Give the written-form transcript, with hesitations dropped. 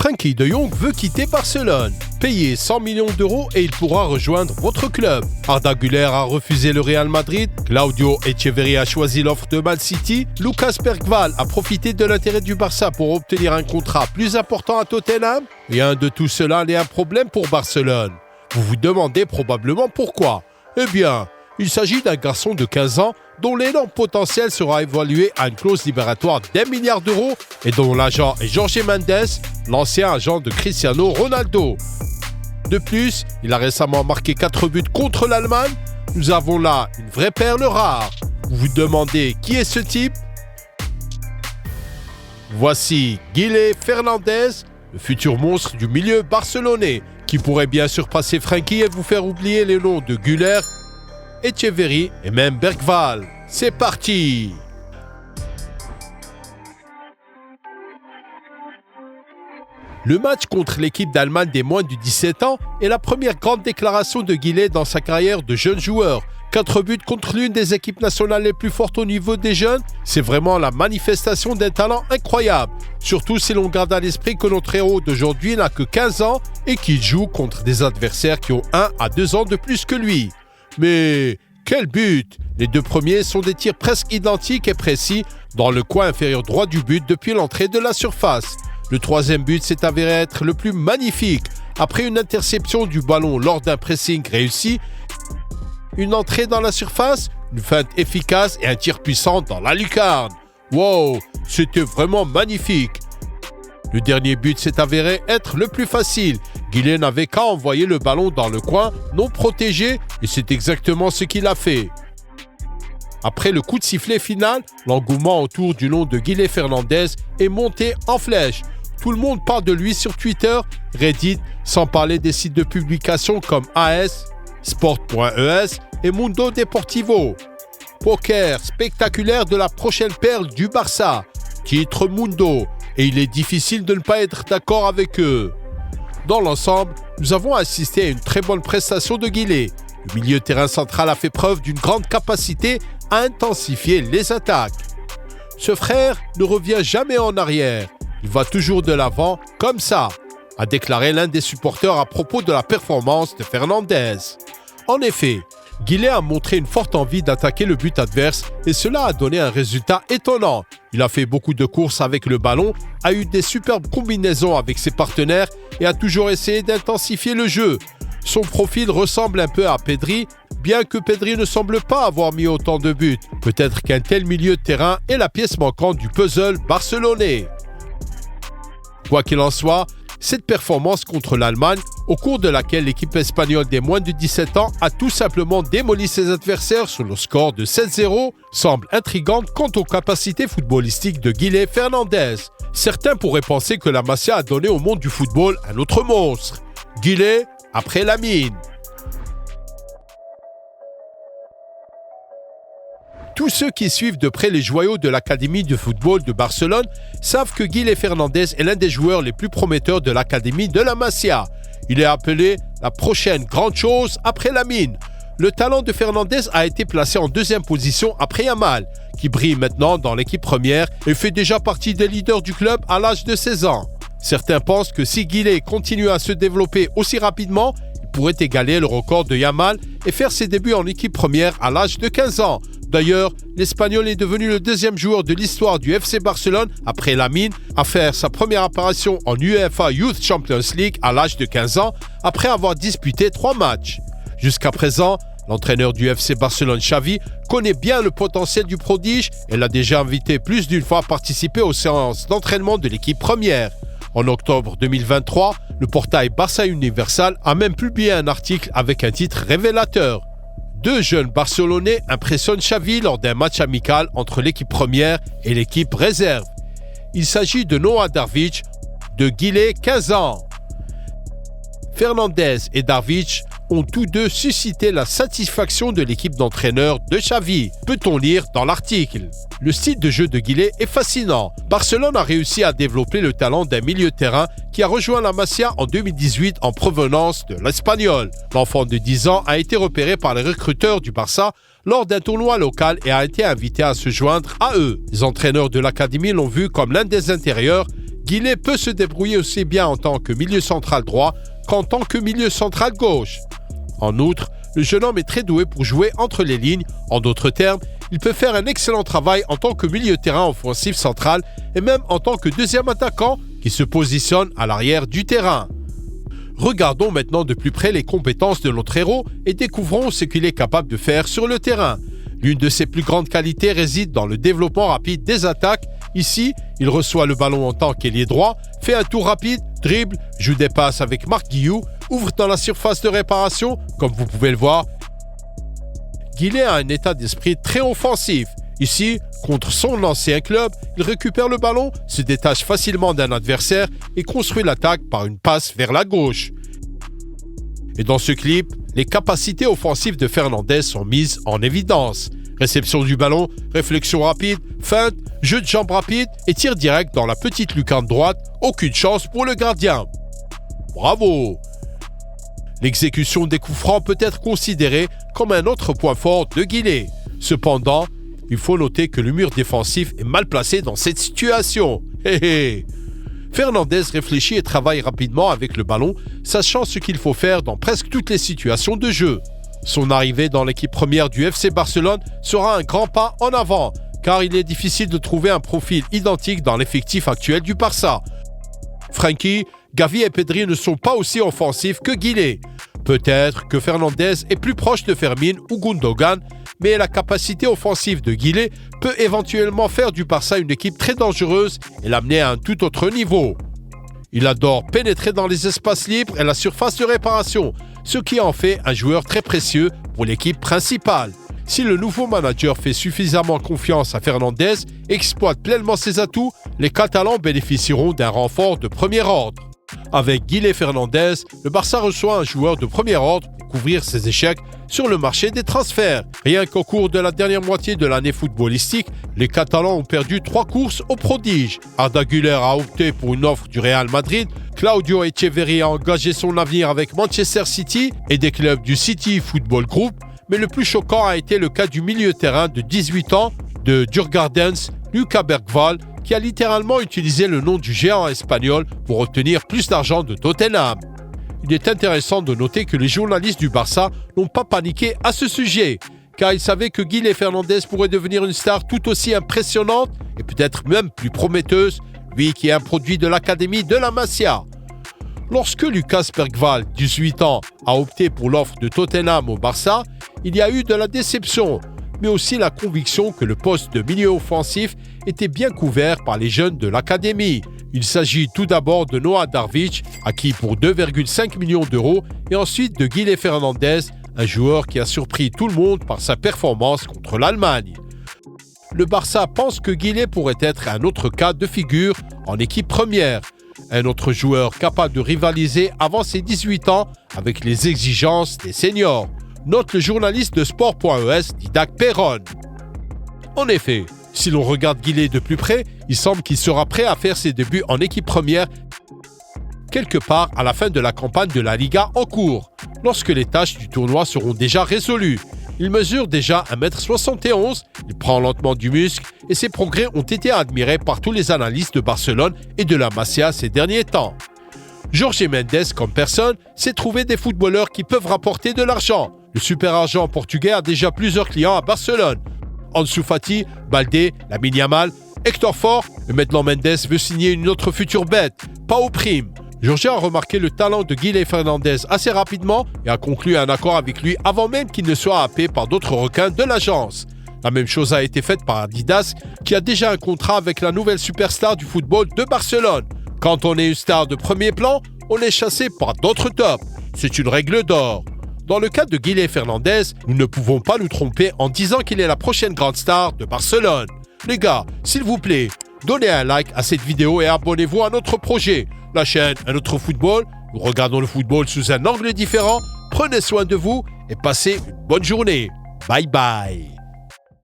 Frenkie de Jong veut quitter Barcelone. Payez 100 millions d'euros et il pourra rejoindre votre club. Arda Güler a refusé le Real Madrid. Claudio Echeverri a choisi l'offre de Man City. Lucas Bergvall a profité de l'intérêt du Barça pour obtenir un contrat plus important à Tottenham. Rien de tout cela n'est un problème pour Barcelone. Vous vous demandez probablement pourquoi. Eh bien, il s'agit d'un garçon de 15 ans dont l'énorme potentiel sera évalué à une clause libératoire d'1 milliard d'euros et dont l'agent est Jorge Mendes, l'ancien agent de Cristiano Ronaldo. De plus, il a récemment marqué 4 buts contre l'Allemagne. Nous avons là une vraie perle rare. Vous vous demandez qui est ce type? Voici Guilherme Fernandez, le futur monstre du milieu barcelonais, qui pourrait bien surpasser Frenkie et vous faire oublier les noms de Güler, Echeverri et même Bergvall. C'est parti! Le match contre l'équipe d'Allemagne des moins de 17 ans est la première grande déclaration de Guilherme dans sa carrière de jeune joueur. 4 buts contre l'une des équipes nationales les plus fortes au niveau des jeunes, c'est vraiment la manifestation d'un talent incroyable. Surtout si l'on garde à l'esprit que notre héros d'aujourd'hui n'a que 15 ans et qu'il joue contre des adversaires qui ont 1 à 2 ans de plus que lui. Mais quel but! Les deux premiers sont des tirs presque identiques et précis dans le coin inférieur droit du but depuis l'entrée de la surface. Le troisième but s'est avéré être le plus magnifique. Après une interception du ballon lors d'un pressing réussi, une entrée dans la surface, une feinte efficace et un tir puissant dans la lucarne. Wow, c'était vraiment magnifique. Le dernier but s'est avéré être le plus facile. Guilherme n'avait qu'à envoyer le ballon dans le coin non protégé et c'est exactement ce qu'il a fait. Après le coup de sifflet final, l'engouement autour du nom de Guilherme Fernandez est monté en flèche. Tout le monde parle de lui sur Twitter, Reddit, sans parler des sites de publication comme AS, Sport.es et Mundo Deportivo. Poker spectaculaire de la prochaine perle du Barça, titre Mundo, et il est difficile de ne pas être d'accord avec eux. Dans l'ensemble, nous avons assisté à une très bonne prestation de Guilherme. Le milieu de terrain central a fait preuve d'une grande capacité à intensifier les attaques. Ce frère ne revient jamais en arrière, il va toujours de l'avant comme ça, a déclaré l'un des supporters à propos de la performance de Fernandez. En effet, Guilherme a montré une forte envie d'attaquer le but adverse et cela a donné un résultat étonnant. Il a fait beaucoup de courses avec le ballon, a eu des superbes combinaisons avec ses partenaires et a toujours essayé d'intensifier le jeu. Son profil ressemble un peu à Pedri, bien que Pedri ne semble pas avoir mis autant de buts. Peut-être qu'un tel milieu de terrain est la pièce manquante du puzzle barcelonais. Quoi qu'il en soit, cette performance contre l'Allemagne, au cours de laquelle l'équipe espagnole des moins de 17 ans a tout simplement démoli ses adversaires sur le score de 7-0, semble intrigante quant aux capacités footballistiques de Guilherme Fernandez. Certains pourraient penser que la Masia a donné au monde du football un autre monstre. Guilherme après Lamine. Tous ceux qui suivent de près les joyaux de l'Académie de football de Barcelone savent que Guilherme Fernandez est l'un des joueurs les plus prometteurs de l'Académie de la Masia. Il est appelé la prochaine grande chose après Lamine. Le talent de Fernandez a été placé en deuxième position après Yamal, qui brille maintenant dans l'équipe première et fait déjà partie des leaders du club à l'âge de 16 ans. Certains pensent que si Guilherme continue à se développer aussi rapidement, il pourrait égaler le record de Yamal et faire ses débuts en équipe première à l'âge de 15 ans. D'ailleurs, l'Espagnol est devenu le deuxième joueur de l'histoire du FC Barcelone, après Lamine, à faire sa première apparition en UEFA Youth Champions League à l'âge de 15 ans, après avoir disputé 3 matchs. Jusqu'à présent, l'entraîneur du FC Barcelone, Xavi, connaît bien le potentiel du prodige et l'a déjà invité plus d'une fois à participer aux séances d'entraînement de l'équipe première. En octobre 2023, le portail Barça Universal a même publié un article avec un titre révélateur. 2 jeunes Barcelonais impressionnent Xavi lors d'un match amical entre l'équipe première et l'équipe réserve. Il s'agit de Noah Darvić, de Guilherme, 15 ans. Fernandez et Darvić ont tous deux suscité la satisfaction de l'équipe d'entraîneurs de Xavi, peut-on lire dans l'article. Le style de jeu de Guilherme est fascinant. Barcelone a réussi à développer le talent d'un milieu de terrain qui a rejoint la Masia en 2018 en provenance de l'Espagnol. L'enfant de 10 ans a été repéré par les recruteurs du Barça lors d'un tournoi local et a été invité à se joindre à eux. Les entraîneurs de l'académie l'ont vu comme l'un des intérieurs Guillet peut se débrouiller aussi bien en tant que milieu central droit qu'en tant que milieu central gauche. En outre, le jeune homme est très doué pour jouer entre les lignes. En d'autres termes, il peut faire un excellent travail en tant que milieu de terrain offensif central et même en tant que deuxième attaquant qui se positionne à l'arrière du terrain. Regardons maintenant de plus près les compétences de notre héros et découvrons ce qu'il est capable de faire sur le terrain. L'une de ses plus grandes qualités réside dans le développement rapide des attaques. Ici, il reçoit le ballon en tant qu'ailier droit, fait un tour rapide, dribble, joue des passes avec Marc Guillou, ouvre dans la surface de réparation, comme vous pouvez le voir. Guillet a un état d'esprit très offensif. Ici, contre son ancien club, il récupère le ballon, se détache facilement d'un adversaire et construit l'attaque par une passe vers la gauche. Et dans ce clip, les capacités offensives de Fernandez sont mises en évidence. Réception du ballon, réflexion rapide, feinte, jeu de jambes rapide et tir direct dans la petite lucarne droite. Aucune chance pour le gardien. Bravo! L'exécution des coups francs peut être considérée comme un autre point fort de Guillet. Cependant, il faut noter que le mur défensif est mal placé dans cette situation. Fernandez réfléchit et travaille rapidement avec le ballon, sachant ce qu'il faut faire dans presque toutes les situations de jeu. Son arrivée dans l'équipe première du FC Barcelone sera un grand pas en avant, car il est difficile de trouver un profil identique dans l'effectif actuel du Barça. Frenkie, Gavi et Pedri ne sont pas aussi offensifs que Guillet. Peut-être que Fernandez est plus proche de Fermin ou Gundogan, mais la capacité offensive de Guillet peut éventuellement faire du Barça une équipe très dangereuse et l'amener à un tout autre niveau. Il adore pénétrer dans les espaces libres et la surface de réparation, ce qui en fait un joueur très précieux pour l'équipe principale. Si le nouveau manager fait suffisamment confiance à Fernandez et exploite pleinement ses atouts, les Catalans bénéficieront d'un renfort de premier ordre. Avec Guillet Fernandez, le Barça reçoit un joueur de premier ordre pour couvrir ses échecs sur le marché des transferts. Rien qu'au cours de la dernière moitié de l'année footballistique, les Catalans ont perdu 3 courses au prodige. Arda Güler a opté pour une offre du Real Madrid, Claudio Echeverri a engagé son avenir avec Manchester City et des clubs du City Football Group, mais le plus choquant a été le cas du milieu de terrain de 18 ans de Djurgårdens, Lucas Bergvall, qui a littéralement utilisé le nom du géant espagnol pour obtenir plus d'argent de Tottenham. Il est intéressant de noter que les journalistes du Barça n'ont pas paniqué à ce sujet, car ils savaient que Guillet Fernandez pourrait devenir une star tout aussi impressionnante et peut-être même plus prometteuse, lui qui est un produit de l'académie de la Masia. Lorsque Lucas Bergvall, 18 ans, a opté pour l'offre de Tottenham au Barça, il y a eu de la déception, mais aussi la conviction que le poste de milieu offensif était bien couvert par les jeunes de l'académie. Il s'agit tout d'abord de Noah Darvic, acquis pour 2,5 millions d'euros, et ensuite de Guillet Fernandez, un joueur qui a surpris tout le monde par sa performance contre l'Allemagne. Le Barça pense que Guillet pourrait être un autre cas de figure en équipe première, un autre joueur capable de rivaliser avant ses 18 ans avec les exigences des seniors, note le journaliste de Sport.es Didac Perron. En effet, si l'on regarde Guillet de plus près, il semble qu'il sera prêt à faire ses débuts en équipe première quelque part à la fin de la campagne de la Liga en cours, lorsque les tâches du tournoi seront déjà résolues. Il mesure déjà 1m71, il prend lentement du muscle et ses progrès ont été admirés par tous les analystes de Barcelone et de la Masia ces derniers temps. Jorge Mendes, comme personne, sait trouver des footballeurs qui peuvent rapporter de l'argent. Le super agent portugais a déjà plusieurs clients à Barcelone. Ansu Fati, Baldé, Lamine Yamal, Hector Fort, et maintenant Mendes veut signer une autre future bête, pas aux primes. Jorge a remarqué le talent de Guillet Fernandez assez rapidement et a conclu un accord avec lui avant même qu'il ne soit happé par d'autres requins de l'agence. La même chose a été faite par Adidas, qui a déjà un contrat avec la nouvelle superstar du football de Barcelone. Quand on est une star de premier plan, on est chassé par d'autres tops. C'est une règle d'or. Dans le cas de Guillet Fernandez, nous ne pouvons pas nous tromper en disant qu'il est la prochaine grande star de Barcelone. Les gars, s'il vous plaît, donnez un like à cette vidéo et abonnez-vous à notre projet. La chaîne Un Autre Football, nous regardons le football sous un angle différent. Prenez soin de vous et passez une bonne journée. Bye bye.